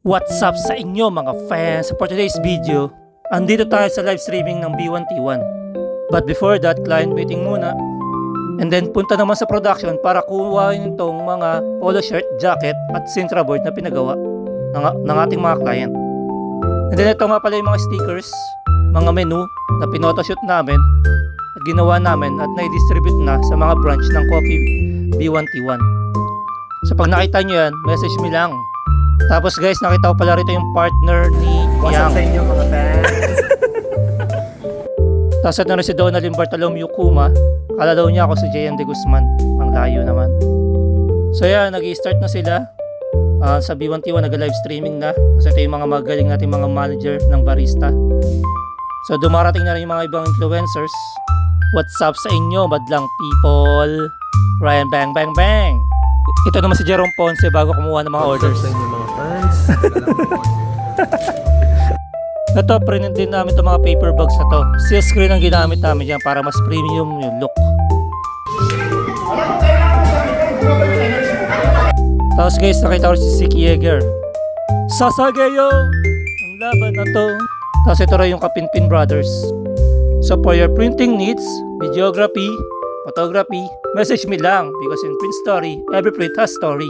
What's up sa inyo mga fans? For today's video, andito tayo sa live streaming ng B1T1. But before that, client meeting muna. And then punta naman sa production para kuhain itong mga polo shirt, jacket at Sintra board na pinagawa ng ating mga client. And then ito nga pala yung mga stickers, mga menu na pinotoshoot namin at ginawa namin at na-distribute na sa mga branch ng Coffee B1T1. So pag nakita nyo yan, message me lang. Tapos guys, nakita ko pala rito yung partner ni What's up Yang. sa inyo mga fans? Tapos ito na si Donald Bartolomeo Kuma. Kala daw niya ako si JM De Guzman. Ang layo naman. So yan, nag-i-start na sila. Sa B1T1 nag-live streaming na. Kasi ito yung mga magaling nating mga manager ng barista. So dumarating na rin yung mga ibang influencers. What's up sa inyo, madlang people? Ryan Bang Bang Bang! Ito naman si Jerome Ponce bago kumuha ng mga orders. What's up sa inyo mga fans? Ito, print din namin itong mga paper bags na to. Seal screen ang ginamit namin dyan para mas premium yung look. Tapos guys, nakita ko si Sick Yeager. Sasagayo! Ang laban na to. Tapos ito rin yung Kapinpin Brothers. So for your printing needs, videography, photography, message me lang because in print story, every print has story.